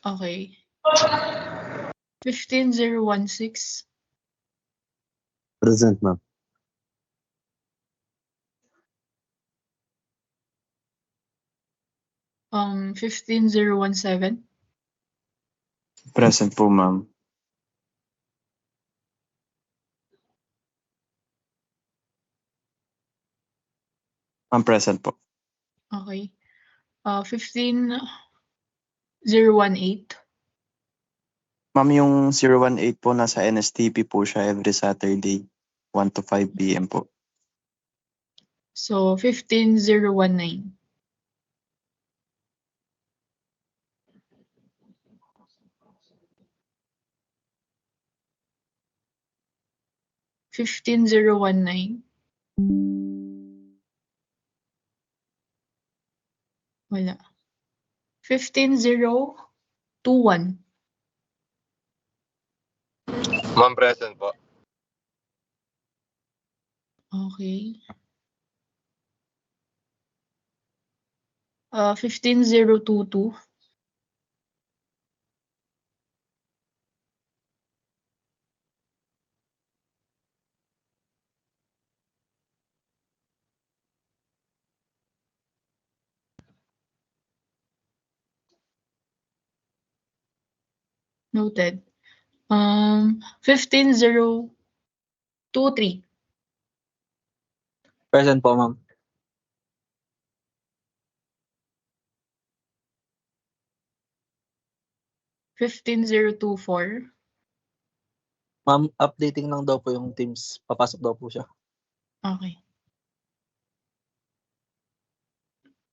Okay. 15016. Present, ma'am. 15017. Present po, ma'am. Ma'am, present po. Okay. 15018. Ma'am, yung 018 po, nasa NSTP po siya every Saturday, 1 to 5 p.m. po. So 15019. 15019. Wala. 15021. Ma'am, present po. Okay. 15022. Noted. 15023. Present po, ma'am. 15024. Ma'am, updating lang daw po yung teams. Papasok daw po siya. Okay.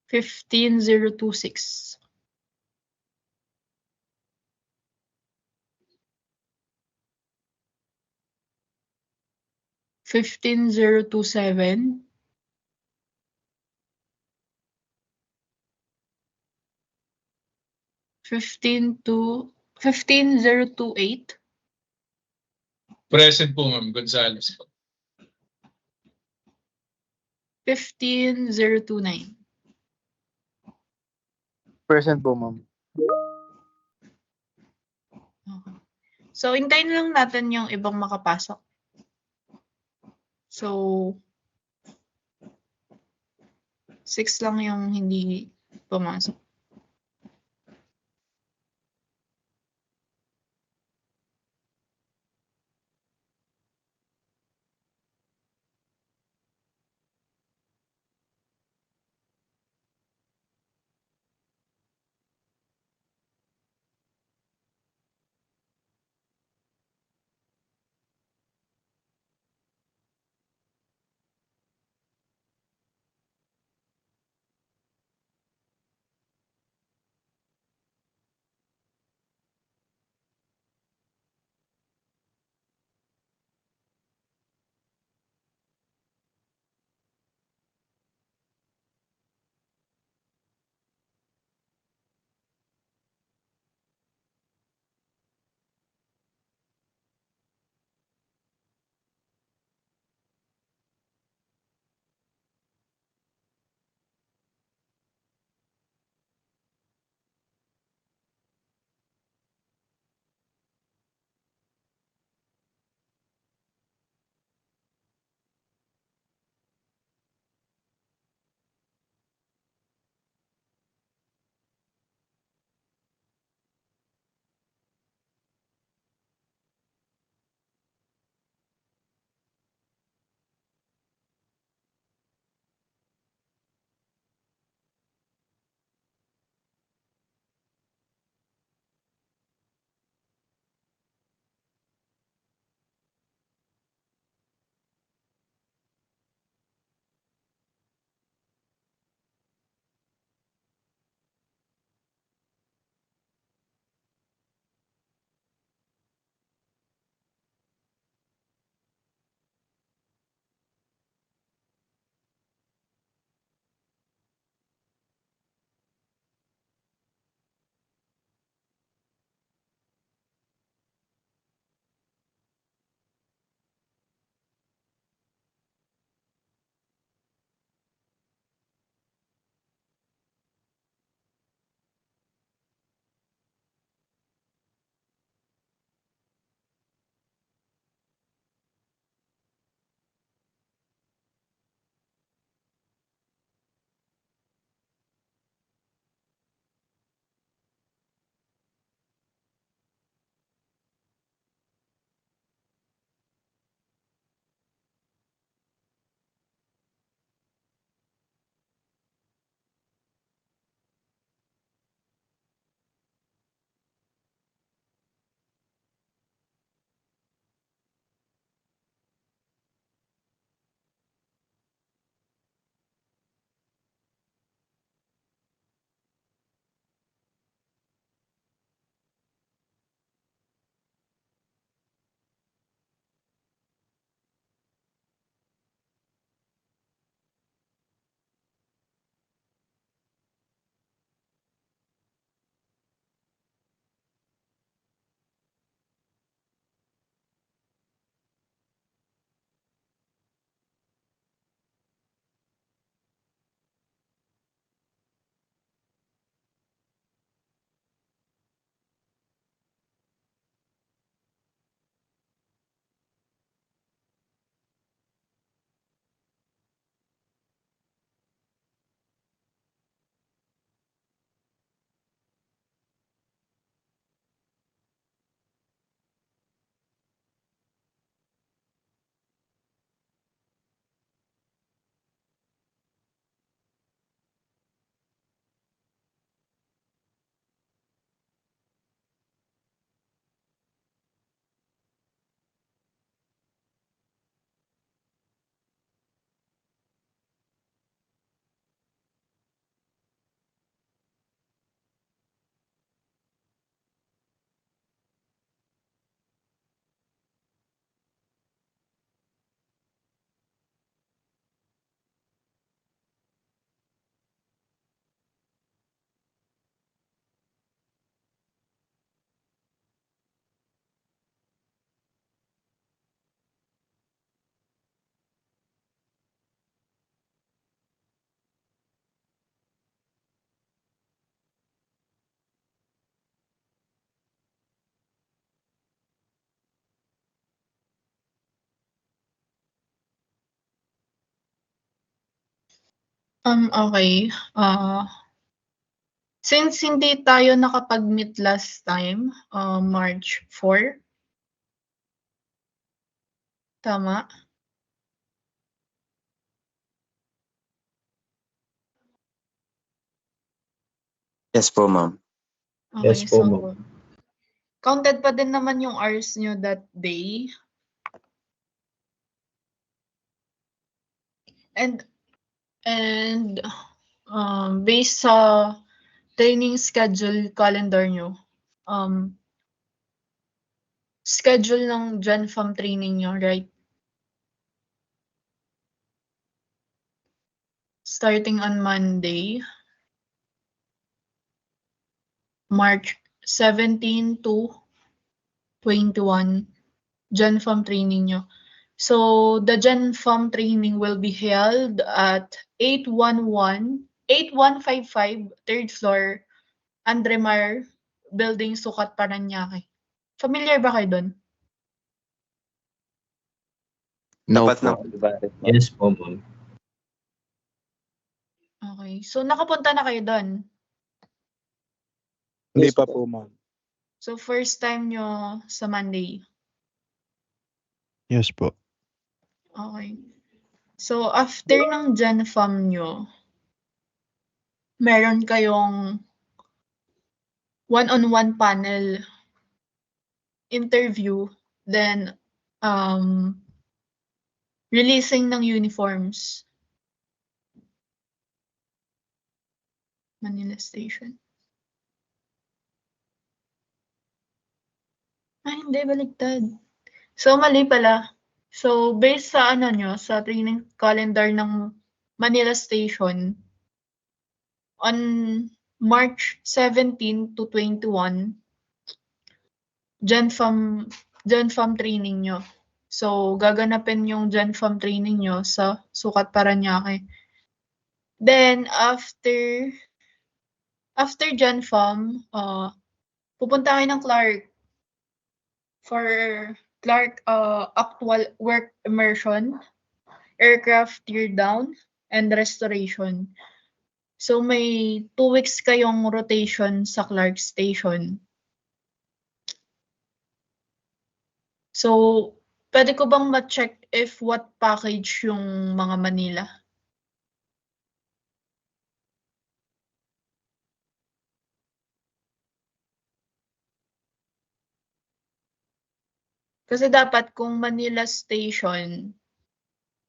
15026. 15027. 15028. Present po, Ma'am Gonzales po. 15029. Present po, ma'am. Okay. So, hintayin lang natin yung ibang makapasok. So, 6 lang yung hindi pumasok. Okay. Since hindi tayo nakapag-meet last time, March 4, tama? Yes po, ma'am. Okay, Yes po, so ma'am. counted pa din naman yung hours nyo that day. And based sa training schedule calendar nyo, schedule ng Gen Fam training nyo, right? Starting on Monday, March 17 to 21, Gen Fam training nyo. So, the Gen Fam training will be held at 8155 3rd floor, Andremar Building, Sukat, Paranaque. Familiar ba kayo doon? No Dapat po. na Olivares, ma'am. Yes po, ma'am. Okay. So, nakapunta na kayo doon? Hindi Yes pa po. po, ma'am. So, first time nyo sa Monday? Yes po. Okay. So, after ng Gen Fam nyo, meron kayong one-on-one panel interview, then releasing ng uniforms. Manila Station. Ay, hindi, baligtad. So, mali pala. So, based sa sa training calendar ng Manila Station, on March 17 to 21, Gen Fam training nyo. So, gaganapin yung Gen Fam training nyo sa Sukat, Paranaque. Then, after Gen Fam, pupunta kayo ng Clark for Clark actual work immersion, aircraft teardown, and restoration. So, may 2 weeks kayong rotation sa Clark Station. So, pwede ko bang ma-check if what package yung mga Manila? Kasi dapat kung Manila Station,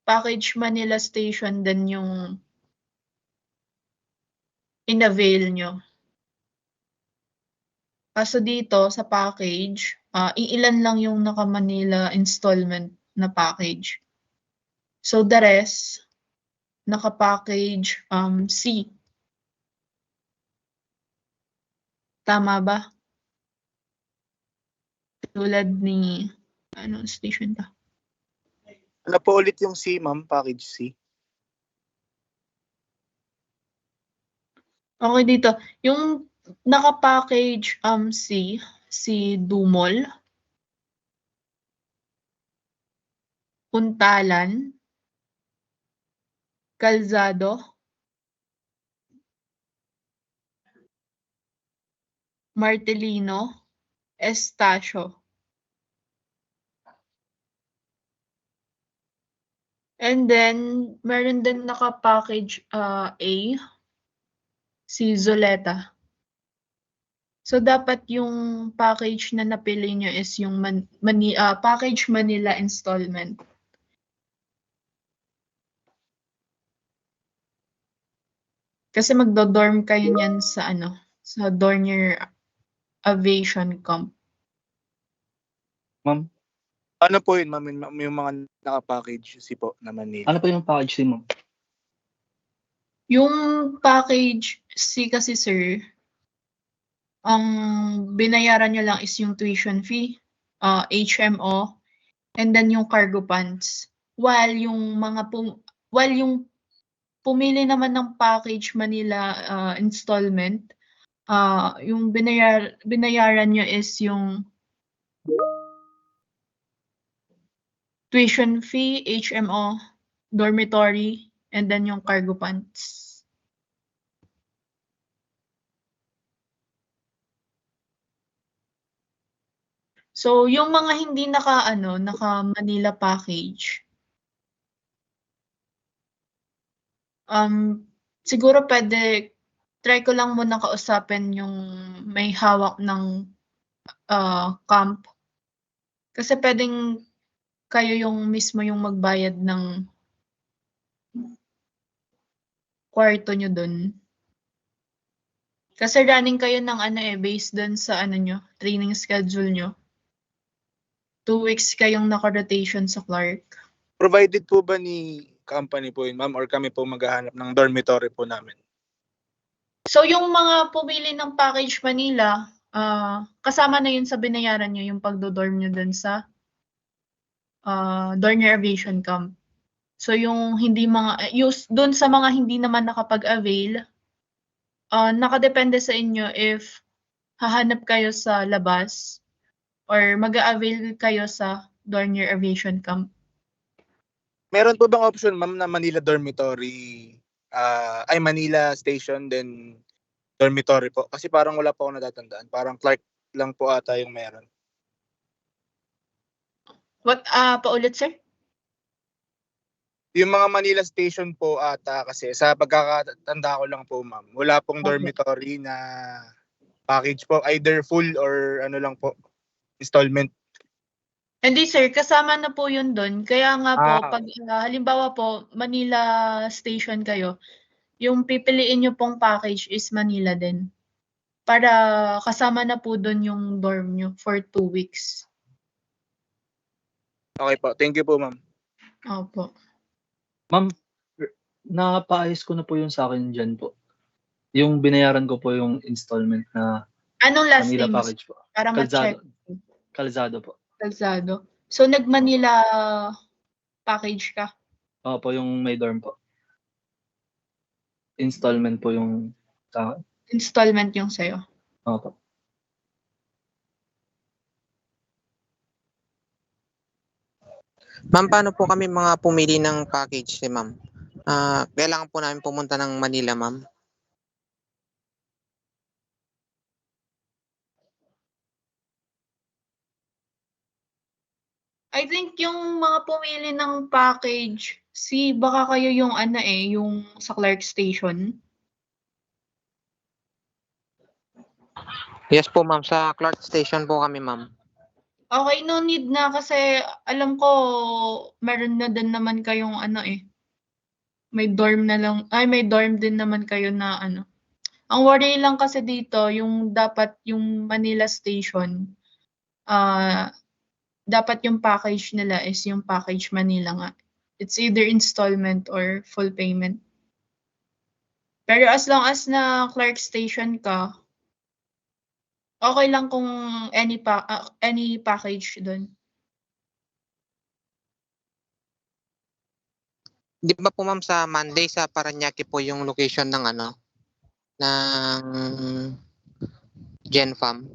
package Manila Station din yung in-avail nyo. Kaso dito sa package, iilan lang yung naka-Manila installment na package. So the rest, naka-package C. Tama ba? Tulad ni, station ta? Ano po ulit yung C, ma'am? Package C? Okay dito. Yung naka-package C, si Dumol, Puntalan, Calzado, Martelino, Estacio. And then, meron din naka-package A, si Zoleta. So, dapat yung package na napili nyo is yung package Manila installment. Kasi magdo-dorm kayo niyan sa sa Dornier Aviation Camp. Ma'am, Ano po yun, ma'am? Yung mga naka-package C po na Manila. ano po yung package din, ma'am? Yung package C kasi, sir, ang binayaran nyo lang is yung tuition fee, HMO, and then yung cargo pants. While yung yung pumili naman ng package Manila installment, yung binayaran nyo is yung tuition fee, HMO, dormitory, and then yung cargo pants. So, yung mga hindi naka Manila package, siguro pwede, try ko lang muna kausapin yung may hawak ng camp. Kasi pwedeng kayo yung mismo yung magbayad ng kwarto nyo dun. Kasi running kayo ng based dun sa training schedule nyo. 2 weeks kayong naka-rotation sa Clark. Provided po ba ni company po yun, ma'am, or kami po maghahanap ng dormitory po namin? So yung mga pumili ng package Manila, kasama na yun sa binayaran nyo yung pagdo-dorm nyo dun sa Dornier Aviation Camp. So yung hindi dun sa mga hindi naman nakapag-avail, nakadepende sa inyo if hahanap kayo sa labas or mag-a-avail kayo sa Dornier Aviation Camp. Meron po bang option, ma'am, na Manila dormitory, Manila station, then dormitory po? Kasi parang wala po ako natatandaan. Parang Clark lang po ata yung meron. Paulit, sir? Yung mga Manila station po ata, kasi sa pagkakatanda ko lang po, ma'am, wala pong Okay. dormitory na package po. Either full or ano lang po, installment. Hindi sir, kasama na po yun dun. Kaya nga po, Ah. pag halimbawa po, Manila station kayo, yung pipiliin nyo pong package is Manila din. Para kasama na po dun yung dorm nyo for 2 weeks. Okay po. Thank you po, ma'am. Opo. Ma'am, napaayos ko na po yung sa akin dyan po. Yung binayaran ko po yung installment na Anong last Manila name? package po. Para ma-check. Calzado po. Calzado. So, nag-Manila package ka? Opo, yung may dorm po. Installment po yung sa akin. Installment yung sa'yo? Opo. Ma'am, paano po kami mga pumili ng package ma'am? Kailangan po namin pumunta ng Manila, ma'am. I think yung mga pumili ng package, baka kayo yung yung sa Clark Station. Yes po, ma'am. Sa Clark Station po kami, ma'am. Okay, no need na kasi alam ko meron na din naman kayong may dorm na lang, may dorm din naman kayo na Ang worry lang kasi dito, yung dapat yung Manila Station, dapat yung package nila is yung package Manila nga. It's either installment or full payment. Pero as long as na Clark Station ka, okay lang kung any package doon. Di ba po, ma'am, sa Monday sa Parañaque po yung location ng ng GenFam?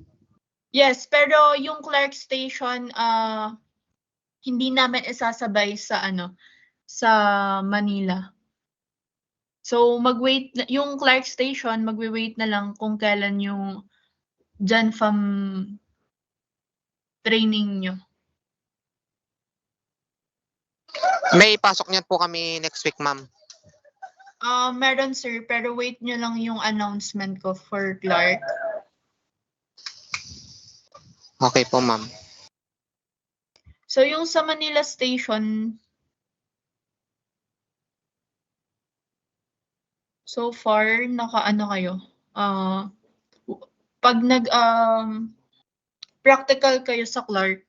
Yes, pero yung Clark Station, hindi namin isasabay sa sa Manila. So mag-wait yung Clark Station, magwi-wait na lang kung kailan yung GenFam training nyo. May pasok niyan po kami next week, ma'am. Meron sir, pero wait nyo lang yung announcement ko for Clark. Okay po, ma'am. So yung sa Manila Station, so far naka kayo. Pag practical kayo sa Clark,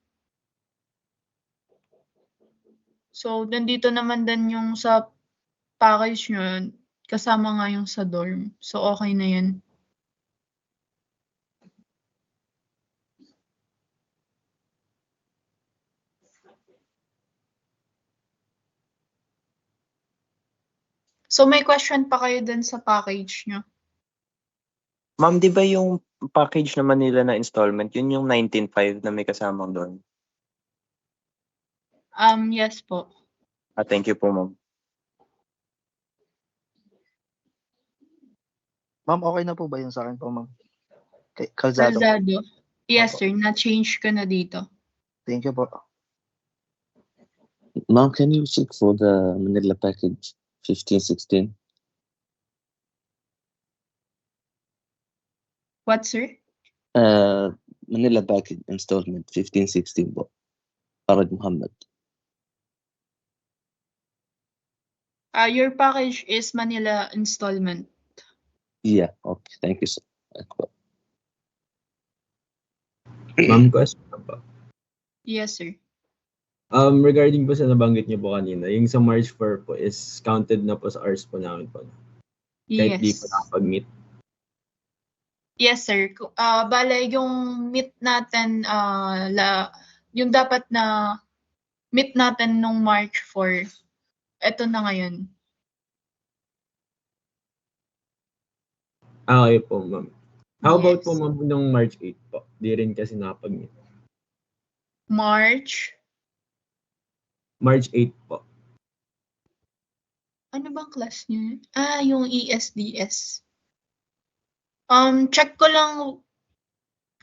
so nandito naman din yung sa package nyo, kasama nga yung sa dorm. So okay na yan. So may question pa kayo dun sa package nyo? Ma'am, di ba yung package na Manila na installment, yun yung 19.5 na may kasamang doon? Yes po. Thank you po, ma'am. Ma'am, okay na po ba yun sa akin po, ma'am? Calzado. Calzado. Yes, Opo. sir. Na-change ko na dito. Thank you po. Ma'am, can you check for the Manila package 1516? What, sir? Manila package installment 1516 po. Farid Muhammad. Your package is Manila installment. Yeah, okay. Thank you, sir. Ako. Ma'am, question po. Yes, sir. Regarding po sa nabanggit niyo po kanina, yung sa March 4 po is counted na po sa hours po namin po. Kahit di po Yes. nakapag-meet. Yes, sir. Bale, yung meet natin, yung dapat na meet natin nung March 4, eto na ngayon. Okay po, ma'am. How about Yes. po, ma'am, nung March 8 po? Di rin kasi nakapag-meet. March, March 8 po. ano bang class niya? Yung ESDS. Check ko lang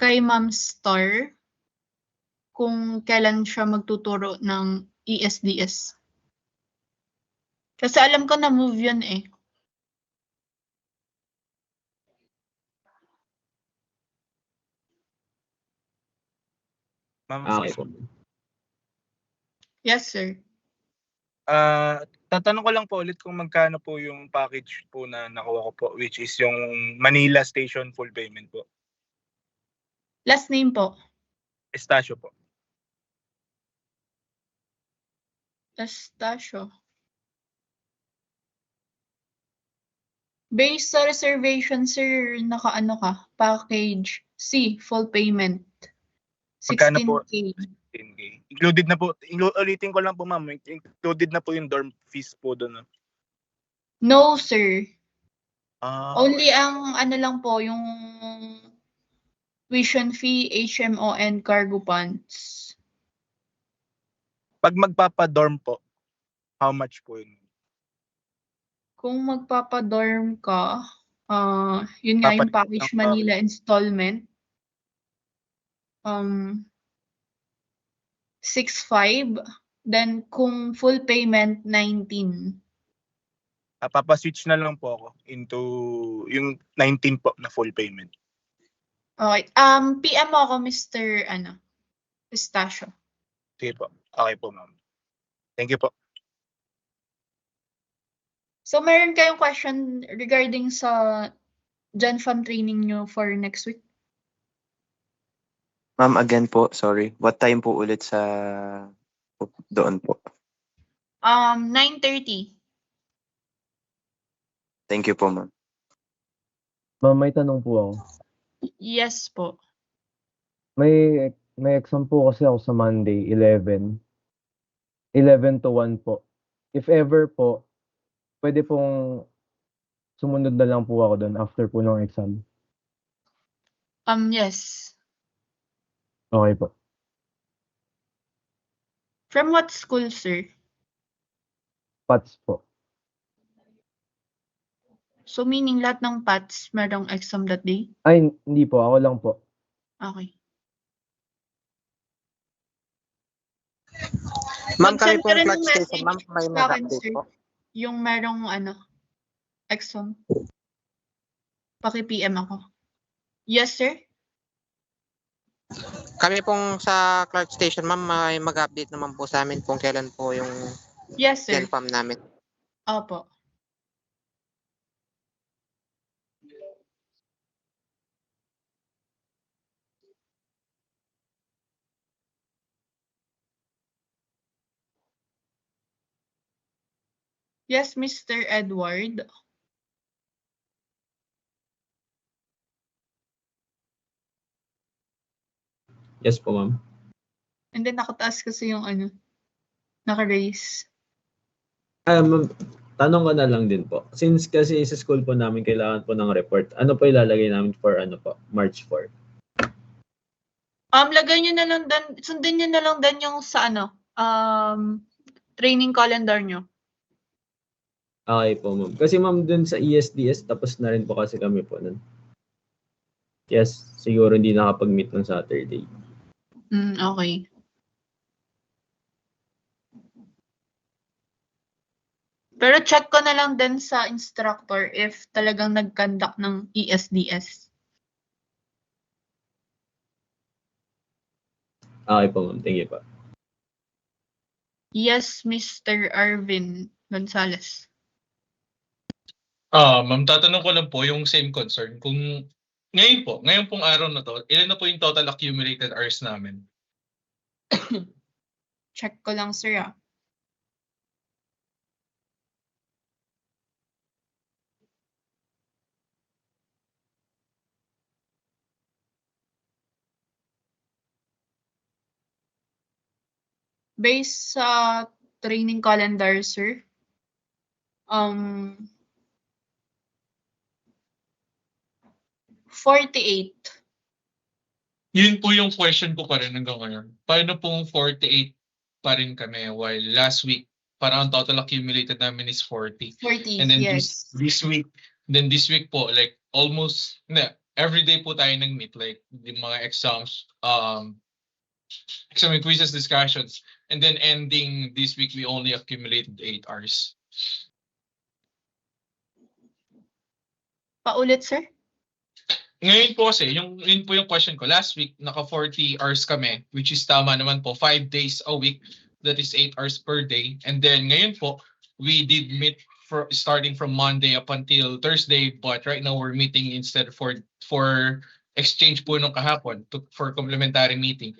kay Ma'am Star kung kailan siya magtuturo ng ESDS. Kasi alam ko na move yun eh. Ma'am, Okay excuse po. me. Yes, sir. Tatanong ko lang po ulit kung magkano po yung package po na nakuha ko po, which is yung Manila Station full payment po. Last name po. Estacio po. Estacio. Based sa reservation, sir, nakaano ka? Package C, full payment. Magkano po? 16K. 10K. Included na po, ulitin ko lang po ma'am, included na po yung dorm fees po doon. No, sir. Only Okay. ang ano lang po, yung tuition fee, HMO, and cargo pants. Pag magpapa-dorm po, how much po yun? Kung magpapadorm ka, yun nga yung package Manila installment. 6.5. Then kung full payment, 19. Papaswitch na lang po ako into yung 19 po na full payment. Okay. PM mo ako, Mr. Pistachio. Sige po. Okay po ma'am. Thank you po. So, meron kayong question regarding sa Gen Fam training nyo for next week? Ma'am, again po, sorry. What time po ulit sa doon po? 9:30. Thank you po, ma'am. Ma'am, may tanong po ako. Yes po. May exam po kasi ako sa Monday, 11. 11 to 1 po. If ever po, pwede pong sumunod na lang po ako doon after po ng exam. Yes. Okay po. From what school, sir? PATS po. So, meaning lahat ng PATS merong exam that day? Ay, hindi po. Ako lang po. Okay. Ma'am, kami Mag-send po ka rin Clark ng Station, message ma'am, may sa akin, nag-update sir. po. Yung merong exam. Paki-PM ako. Yes, sir? Kami pong sa Clark Station, ma'am, may mag-update naman po sa amin kung kailan po yung Yes, sir. Gen Fam namin. Opo. Yes, Mr. Edward. Yes po, ma'am. And then nakataas kasi yung naka-raise. Ma'am, tanong ko na lang din po. Since kasi sa school po namin kailangan po ng report, ano po ilalagay namin for March 4? Lagay nyo na lang sundin nyo na lang din yung sa training calendar nyo. Okay po, ma'am. Kasi ma'am, dun sa ESDS, tapos na rin po kasi kami po nun. Yes, siguro hindi nakapag-meet ng Saturday. Okay. Pero check ko na lang din sa instructor if talagang nag-conduct ng ESDS. Okay po, ma'am. Thank you po. Yes, Mr. Arvin Gonzalez. Ma'am, tatanong ko lang po yung same concern. Kung ngayon pong araw na to, ilan na po yung total accumulated hours namin? Check ko lang, sir. Based sa training calendar, sir, 48. Yun po yung question ko pa rin hanggang ngayon. Paano pong 48 pa rin kami while last week, parang ang total accumulated namin is 40. 40, And then yes. this week po, like almost, every day po tayo nag-meet, like yung mga exams, exam and quizzes, discussions. And then ending this week, we only accumulated 8 hours. Paulit, sir? Ngayon po kasi, yun po yung question ko. Last week, naka 40 hours kami, which is tama naman po, 5 days a week. That is 8 hours per day. And then ngayon po, we did meet starting from Monday up until Thursday, but right now we're meeting instead for exchange po nung kahapon for complementary meeting.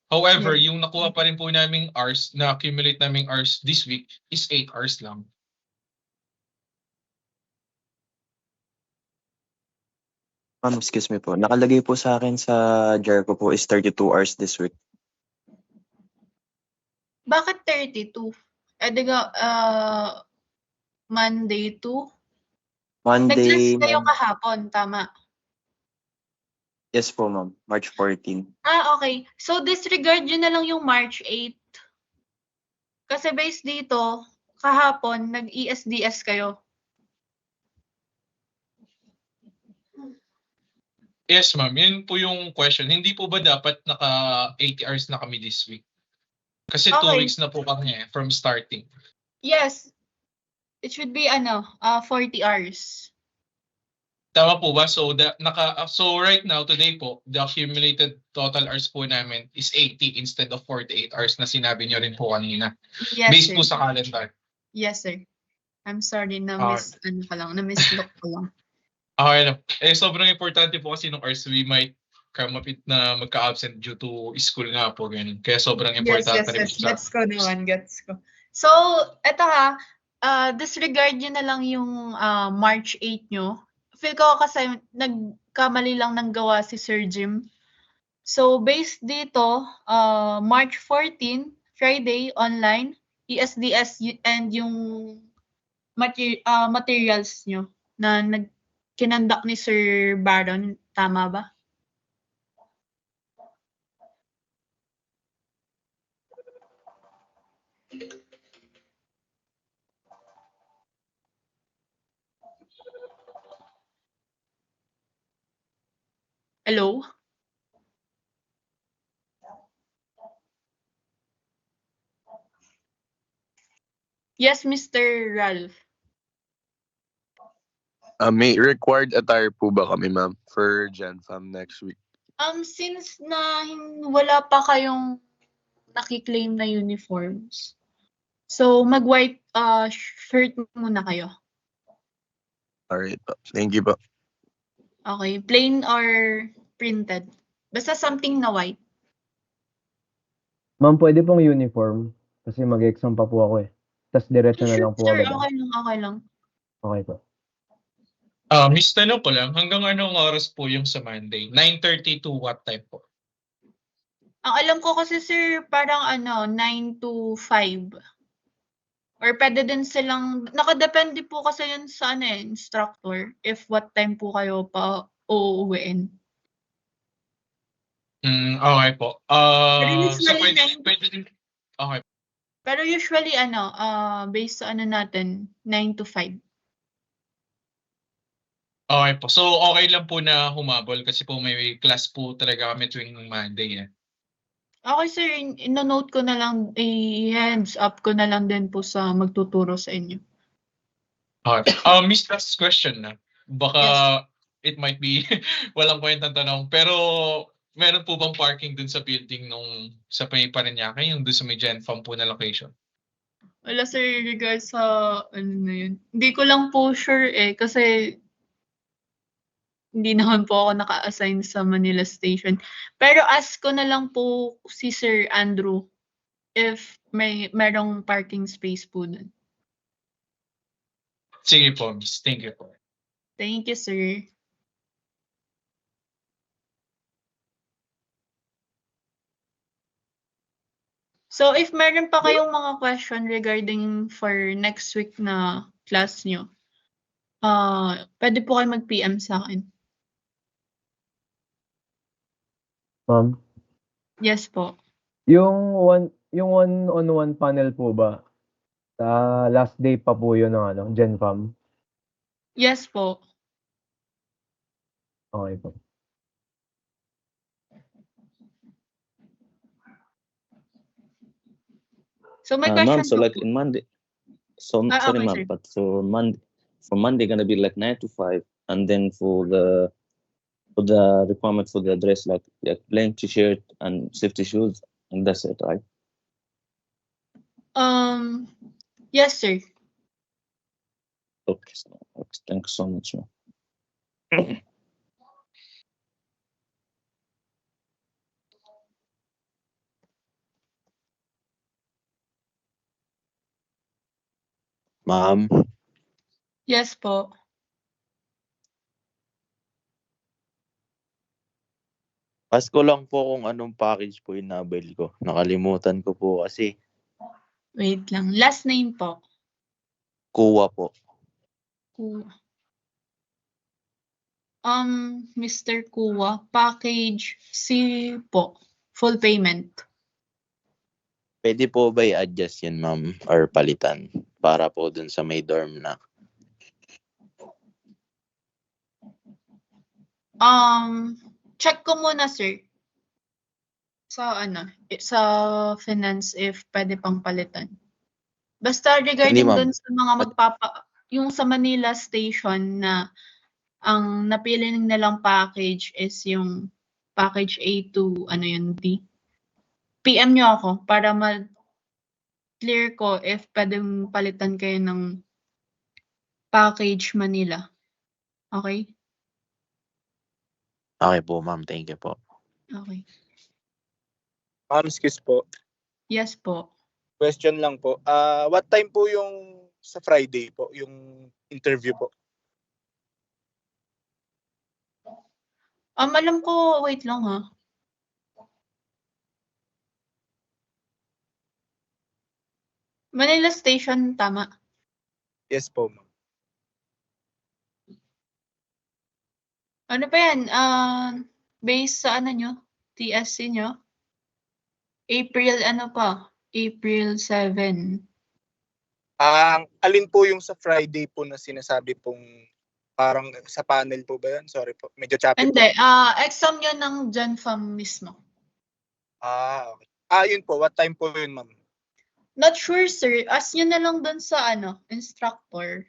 However, yung nakuha pa rin po naming hours, na-accumulate naming hours this week is 8 hours lang. Ma'am, excuse me po. Nakalagay po sa akin sa jar ko po is 32 hours this week. Bakit 32? Monday to? Monday, Nag-class kayo kahapon, tama? yes po ma'am, March 14. Okay. So, disregard yun na lang yung March 8. Kasi based dito, kahapon, nag-ESDS kayo. Yes, ma'am. Yun po yung question. Hindi po ba dapat naka 80 hours na kami this week? Kasi 2 Okay. weeks na po kami from starting. Yes. It should be 40 hours. Tama po ba? So right now, today po, the accumulated total hours po namin is 80 instead of 48 hours na sinabi niyo rin po kanina. Yes, Based sir. po sa calendar. Yes, sir. I'm sorry na na-mislook ko lang. Okay lang. Sobrang importante po kasi nung hours we might come up na magka-absent due to school nga po. Ganun. Kaya sobrang importante rin po sa... Gets ko naman, gets ko. So, eto disregard nyo na lang yung March 8 nyo. Feel ko kasi nagkamali lang ng gawa si Sir Jim. So, based dito, March 14, Friday, online, ESDS and yung materials nyo na kinandak ni Sir Baron, tama ba? Hello? Yes, Mr. Ralph. May required attire po ba kami, ma'am, for Gen Fam next week? Since na wala pa kayong nakiklaim na uniforms, so mag-white shirt muna kayo. Alright po. Thank you po. Okay, plain or printed? Basta something na white. Ma'am, pwede pong uniform. Kasi mag-exam pa po ako eh. Tapos diretso na lang po Sure, agad. okay lang. Okay po. Miss, tanong ko lang, hanggang anong oras po yung sa Monday? 9:30 to what time po? Ang alam ko kasi sir, parang 9 to 5. Or pwede din silang, nakadepende po kasi yun sa instructor, if what time po kayo pa uuwiin. Okay po. Pero So usually pwede din. Okay. Pero usually based sa natin, 9 to 5. Okay po. So, okay lang po na humabol kasi po may class po talaga kami tuwing Monday eh. Okay sir, ino-note ko na lang, i-hands up ko na lang din po sa magtuturo sa inyo. Okay. Miss last question na. Baka Yes. it might be walang kwentang tanong. Pero meron po bang parking dun sa building nung sa Parañaque, yung dun sa may Gen Farm po na location? Wala sir, regards sa ano na yun. Hindi ko lang po sure kasi hindi naman po ako naka-assign sa Manila Station. Pero ask ko na lang po si Sir Andrew if merong parking space po dun. Sige po, Miss. Thank you po. Thank you, sir. So if meron pa kayong mga question regarding for next week na class nyo, pwede po kayo mag-PM sa akin. Ma'am, Yes po. yung one-on-one panel po ba, sa last day pa po yun ng Gen Fam? Yes po. Okay po. So may Ma'am, question so po like po. in Monday, so Ah, sorry okay, ma'am, sir. but for Monday gonna be like 9 to 5, and then for the requirement for the dress like plain t-shirt and safety shoes, and that's it, right? Yes, sir. Okay, thank you so much, ma'am. Ma'am, Yes po. ask ko lang po kung anong package po yung na-avail ko. Nakalimutan ko po kasi Wait lang. Last name po. kuha po. Mr. Kuwa, package C po. Full payment. Pwede po ba i-adjust yan, ma'am? Or palitan? Para po dun sa may dorm na. Check ko muna, sir. Sa finance if pwede pang palitan. Basta Hindi, regarding ma'am. dun sa mga yung sa Manila Station na ang napili nilang package is yung package A to D. PM nyo ako para ma-clear ko if pwedeng palitan kayo ng package Manila. Okay? Okay po, ma'am. Thank you po. Okay. Ma'am, excuse po. Yes po. Question lang po. What time po yung sa Friday po, yung interview po? Alam ko, wait lang ha. Manila Station, tama? Yes po, ma'am. Ano pa yan? Based sa nyo? TSC nyo? April April 7. Alin po yung sa Friday po na sinasabi pong parang sa panel po ba yan? Sorry po. Medyo choppy po. Hindi, exam nyo ng Gen Fam mismo. Okay. Yun po. What time po yun, ma'am? Not sure, sir. Ask nyo na lang dun sa instructor.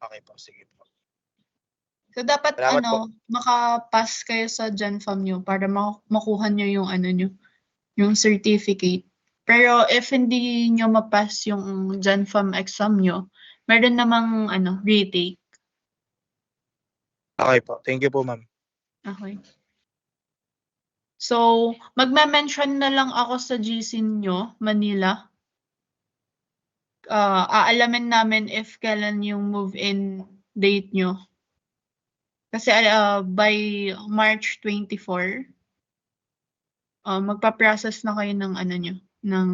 Okay po. Sige po. So, dapat Salamat po. makapass kayo sa Gen Fam nyo para makuha nyo yung yung certificate. Pero if hindi nyo mapass yung Gen Fam exam nyo, meron namang retake. Okay po. Thank you po, ma'am. Okay. So, magme-mention na lang ako sa GC nyo, Manila. Aalamin namin if kailan yung move-in date nyo. Kasi by March 24, magpa-process na kayo ng ng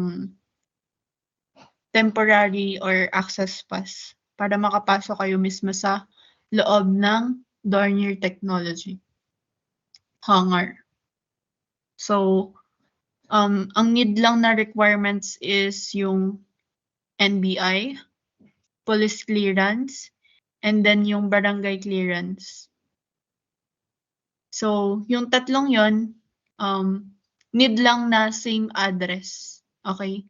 temporary or access pass para makapasok kayo mismo sa loob ng Dornier Technology hangar. So, ang need lang na requirements is yung NBI, police clearance, and then yung barangay clearance. So, yung tatlong yon, need lang na same address. Okay?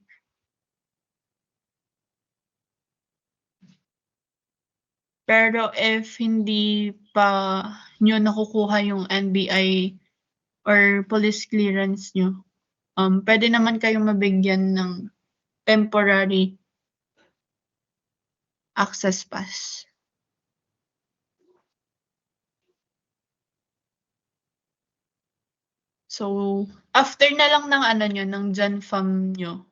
Pero if hindi pa nyo nakukuha yung NBI or police clearance nyo, pwede naman kayong mabigyan ng temporary access pass. So, after na lang ng ano nyo, ng GenFam nyo,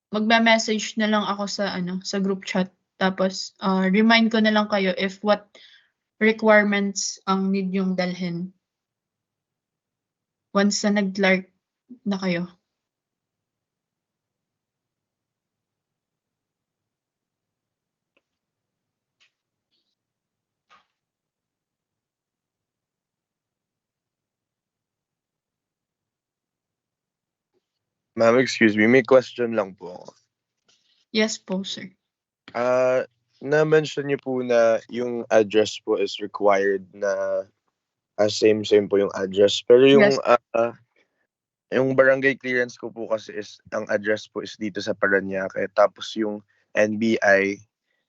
magme-message na lang ako sa sa group chat. Tapos, remind ko na lang kayo if what requirements ang need yung dalhin. Once na nag-Clark na kayo. Ma'am, excuse me, may question lang po ako. Yes po, sir. Na-mention niyo po na yung address po is required na same po yung address. Pero yung Yes. yung barangay clearance ko po kasi is ang address po is dito sa Parañaque. Tapos yung NBI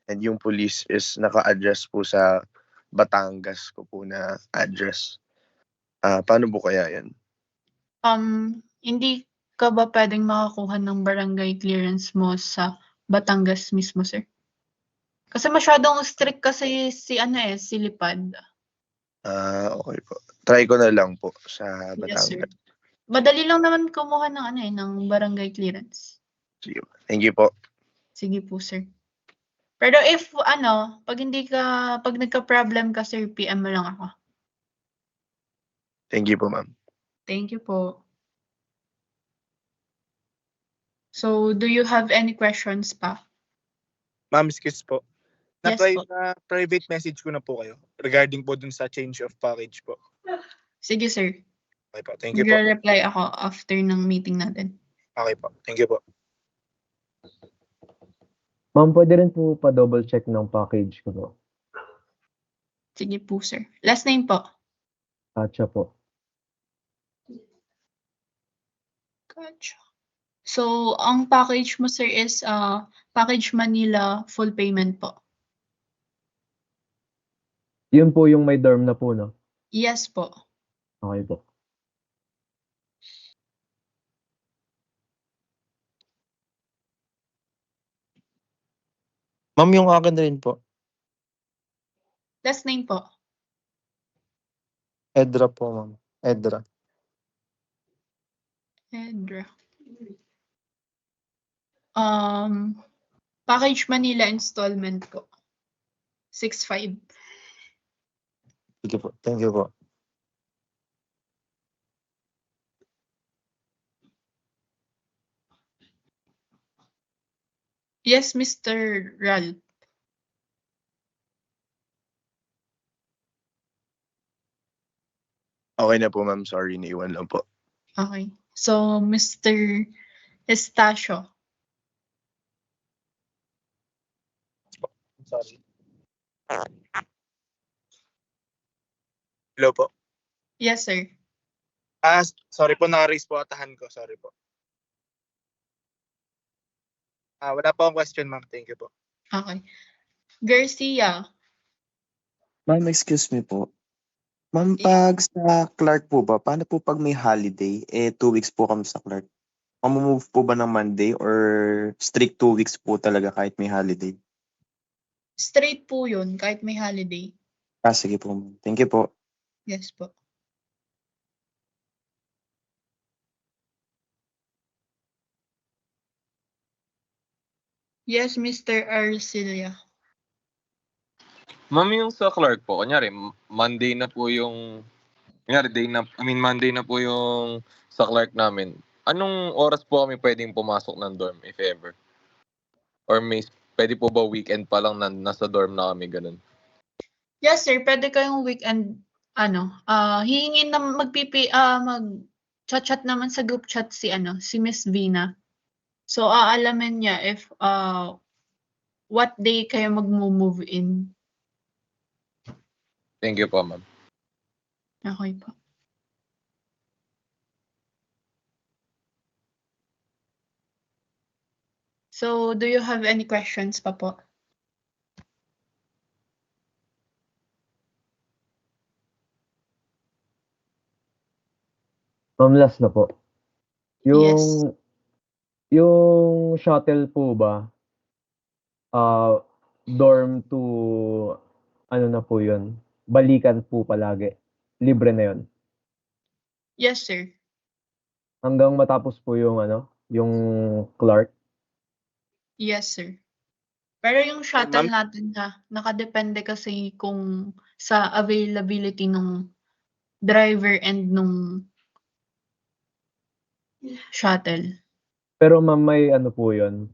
and yung police is naka-address po sa Batangas ko po na address. Paano po kaya yan? Hindi ka ba pwedeng makakuha ng barangay clearance mo sa Batangas mismo, sir? Kasi masyadong strict kasi si Lipad. Okay po. Try ko na lang po sa Yes, sir. Batangas. Madali lang naman kumuha ng ng barangay clearance. Sige. Thank you po. Sige po, sir. Pero if pag nagka-problem ka, sir, PM mo lang ako. Thank you po, ma'am. Thank you po. So, do you have any questions pa? Ma'am, excuse po. Yes po. Private message ko na po kayo regarding po dun sa change of package po. Sige, sir. Okay po. Thank you po. Magre-reply ako after ng meeting natin. Okay po. Thank you po. Ma'am, pwede rin po pa-double check ng package ko po. Sige po, sir. Last name po. Katya po. Gotcha. So, ang package mo, sir, is Package Manila full payment po. Yun po yung may dorm na po, no? Yes po. Okay po. Ma'am, yung akin rin po. Last name po. Edra po, ma'am. Edra. Edra. Package Manila installment po. 6.5. Sige po. Thank you po. Yes, Mr. Ral. Okay na po, ma'am. Sorry, naiwan lang po. Okay. So, Mr. Estacio. Sorry. Hello po. Yes, sir. Sorry po, naka-raise po atahan ko. Sorry po. Wala po akong question, ma'am. Thank you po. Okay. Garcia. Ma'am, excuse me po. Ma'am, pag sa Clark po ba, paano po pag may holiday? 2 weeks po kami sa Clark. Mamumove po ba ng Monday or strict 2 weeks po talaga kahit may holiday? Straight po yun, kahit may holiday. Sige po, ma'am. Thank you po. Yes po. Yes, Mr. Arcilia. Ma'am, yung sa Clark po, kunyari, Monday na po yung, Monday na po yung sa Clark namin. Anong oras po kami pwedeng pumasok ng dorm, if ever? Or pwede po ba weekend pa lang nasa dorm na kami, ganun? Yes, sir. Pwede kayong weekend, hihingin na mag-chat naman sa group chat si Miss Vina. So, aalamin niya if what day kayo magmo-move in. Thank you po, ma'am. Okay po. So, do you have any questions pa po? Ma'am, last na po. Yes. Yung shuttle po ba, dorm to ano na po yun, balikan po palagi. Libre na yun. Yes, sir. Hanggang matapos po yung yung Clark. Yes, sir. Pero yung shuttle Ma'am? natin nakadepende kasi kung sa availability ng driver and nung shuttle. Pero ma'am, may ano po yun,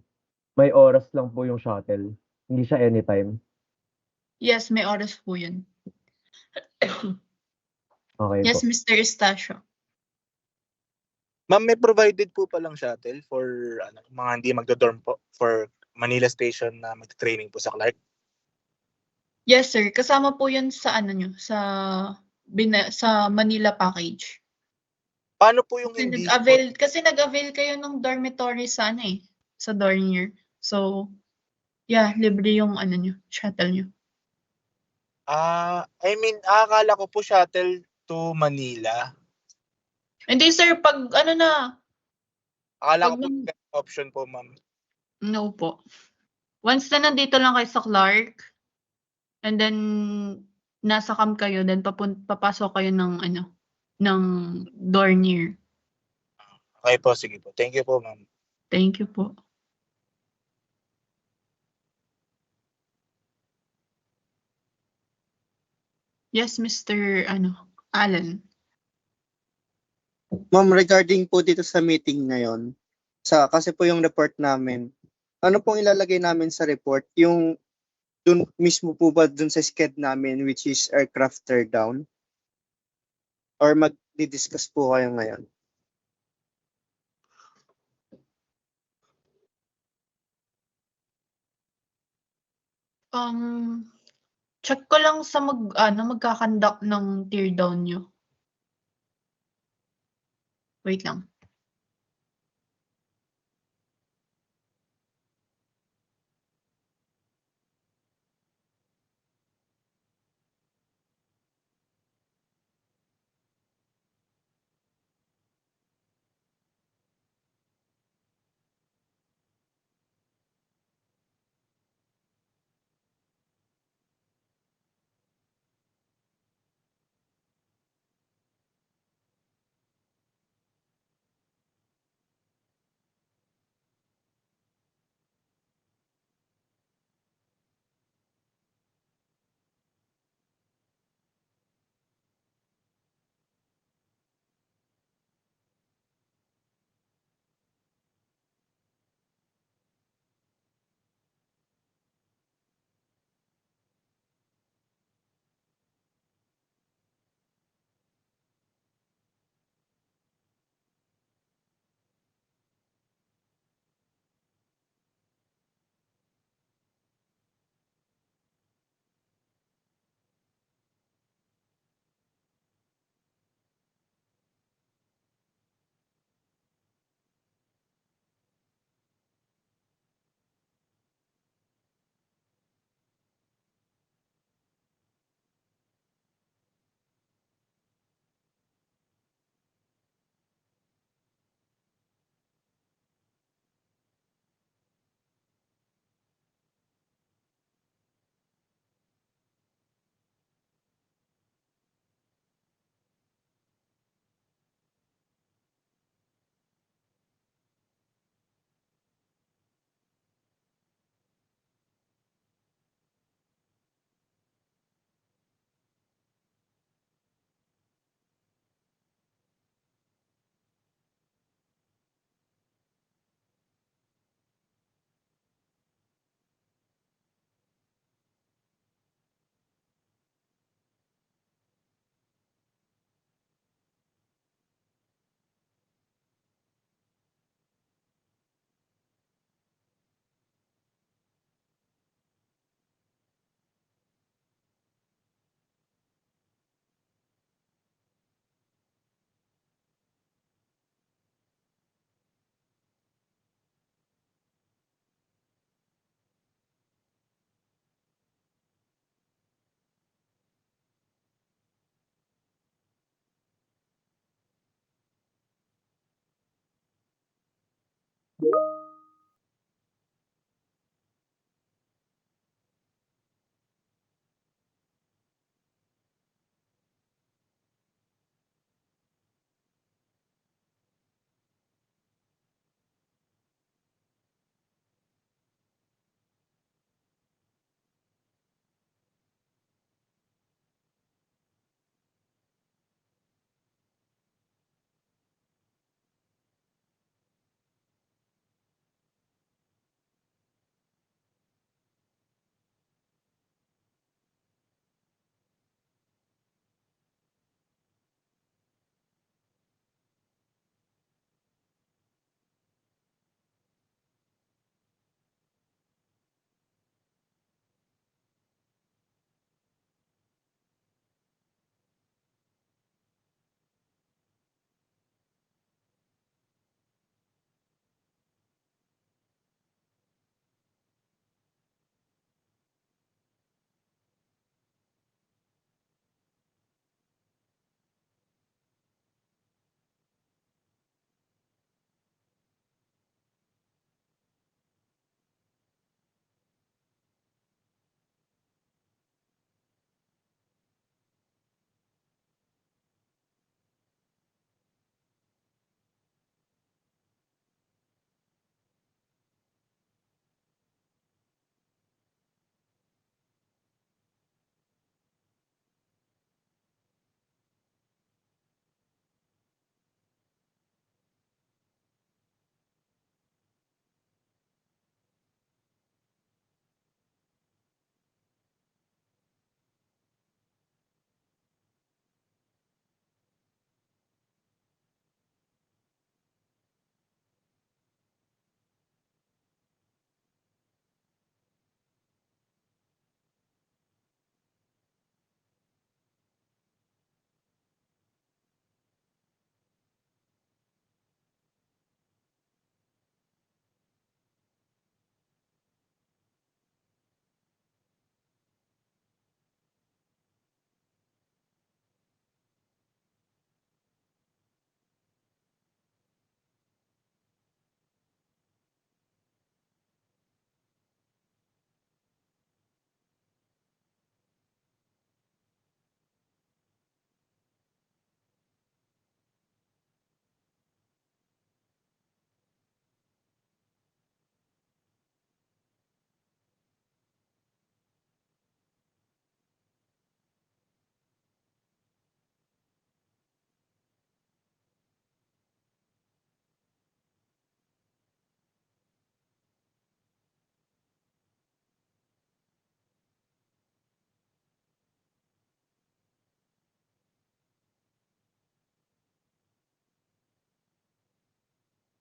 may oras lang po yung shuttle. Hindi siya anytime. Yes, may oras po yun. Okay Yes, po. Mr. Estacio. Ma'am, may provided po palang shuttle for mga hindi magdo-dorm po for Manila Station na magte-training po sa Clark. Yes, sir. Kasama po yun sa nyo, sa Manila package. Paano po yung hindi Kasi nag-avail kayo ng dormitory sa sa Dornier. So, yeah, libre yung nyo, shuttle nyo. I mean, akala ko po shuttle to Manila. Hindi, sir, pag Akala Pag ko po option po, ma'am. no po. Once na nandito lang kayo sa Clark, and then nasa camp kayo, then papasok kayo ng Dornier. Okay po, sige po. Thank you po, ma'am. Thank you po. Yes, Mr. Alan. Ma'am, regarding po dito sa meeting ngayon, kasi po yung report namin, ano pong ilalagay namin sa report? Yung dun mismo po ba dun sa sked namin, which is aircraft teardown? Or mag-discuss po kayo ngayon? Check ko lang sa magkakandak ng teardown nyo. Wait lang.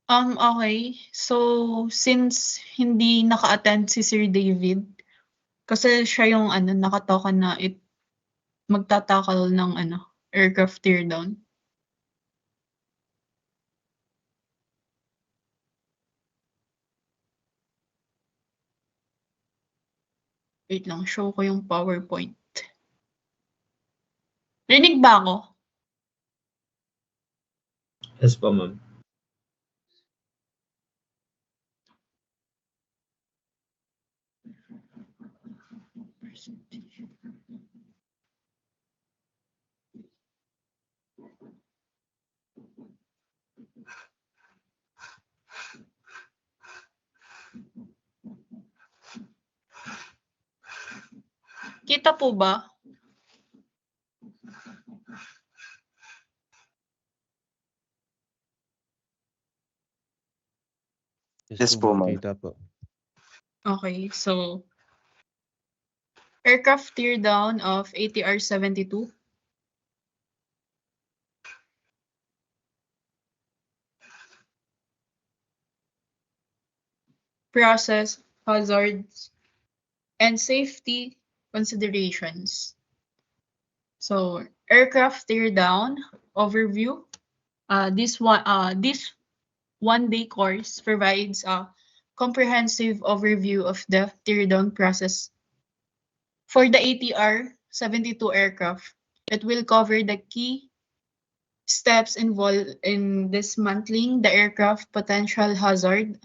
Okay. So, since hindi naka-attend si Sir David, kasi siya yung nakatoka na magtatakal ng aircraft teardown. Wait lang, show ko yung PowerPoint. Rinig ba ako? Yes po, ma'am. Kita po ba? Yes po, ma'am. Kita po. Okay, so aircraft teardown of ATR 72. Process, hazards, and safety considerations. So, aircraft teardown overview. This one-day course provides a comprehensive overview of the teardown process. For the ATR 72 aircraft, it will cover the key steps involved in dismantling the aircraft potential hazard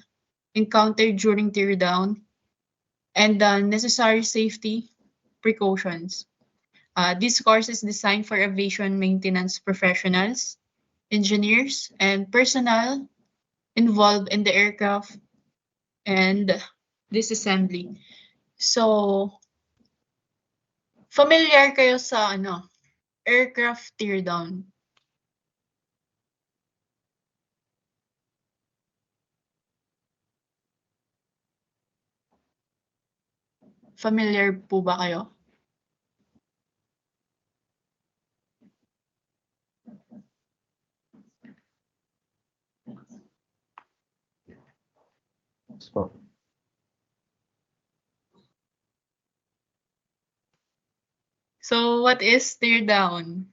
encountered during teardown and the necessary safety precautions. This course is designed for aviation maintenance professionals, engineers, and personnel involved in the aircraft and disassembly. So, familiar kayo sa aircraft teardown? Familiar po ba kayo? Yes po. So, what is teardown?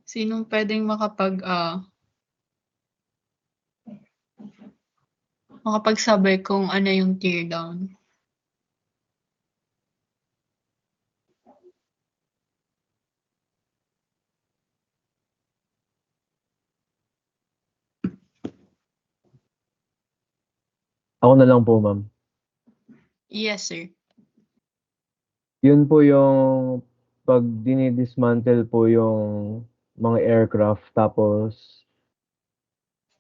Sinong pwedeng makapagsabay kung ano yung teardown? Ako na lang po, ma'am. Yes, sir. Yun po yung pag dinidismantle po yung mga aircraft tapos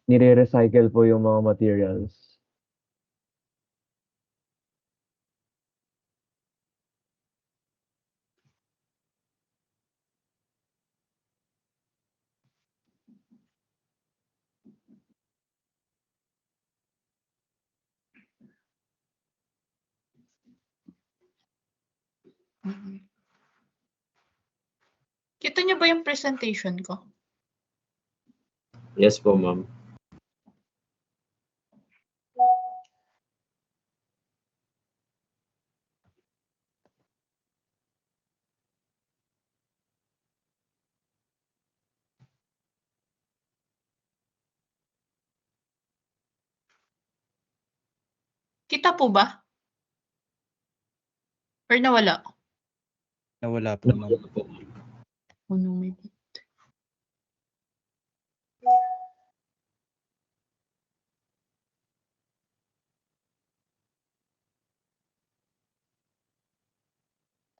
nire-recycle po yung mga materials. Kita niyo ba yung presentation ko? Yes po, ma'am. Kita po ba? Or nawala? Nawala po, ma'am. Ano may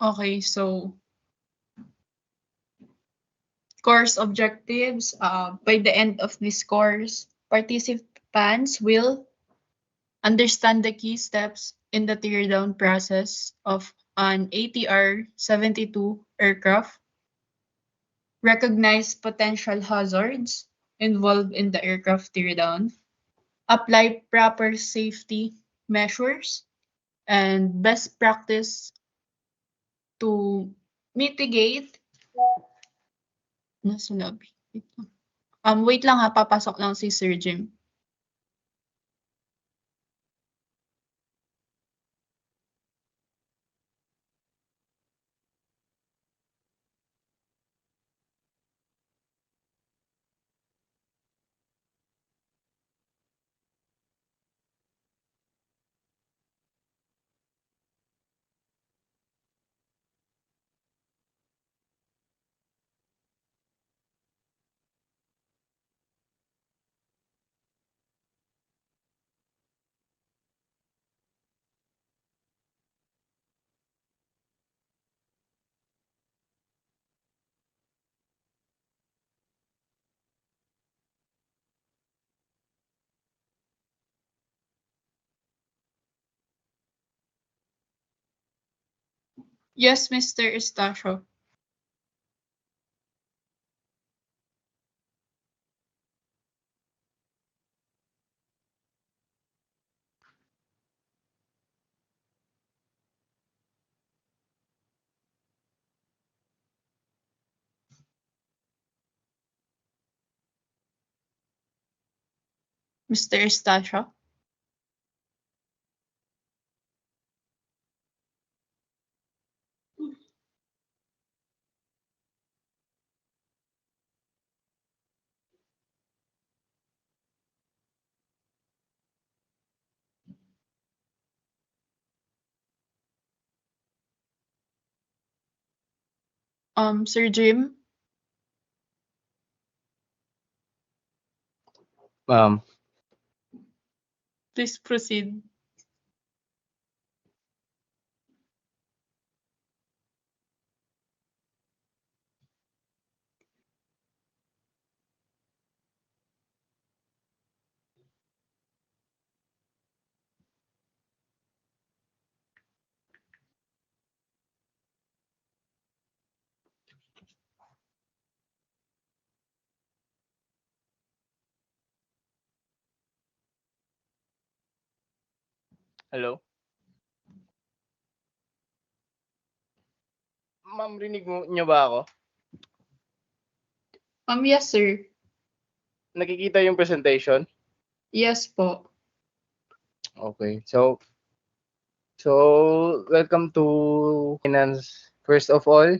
Okay, so course objectives. By the end of this course, participants will understand the key steps in the teardown process of an ATR 72 aircraft, recognize potential hazards involved in the aircraft teardown, apply proper safety measures, and best practice to mitigate. Nasa lobby. Wait lang ha, papasok lang si Sir Jim. Yes, Mr. Estacio. Mr. Estacio. Sir Jim. Please proceed. Hello? Ma'am, rinig niyo ba ako? Yes, sir. Nakikita yung presentation? Yes po. Okay. So welcome to finance. First of all,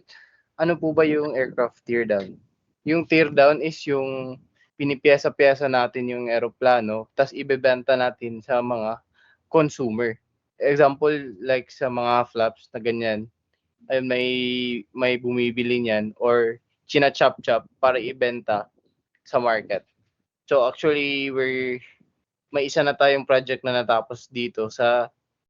ano po ba yung aircraft teardown? Yung teardown is yung pinipiyesa-piyesa natin yung eroplano, tas ibebenta natin sa mga consumer. Example, like sa mga flaps na ganyan, ay may bumibili niyan or china-chop-chop para ibenta sa market. So actually, may isa na tayong project na natapos dito sa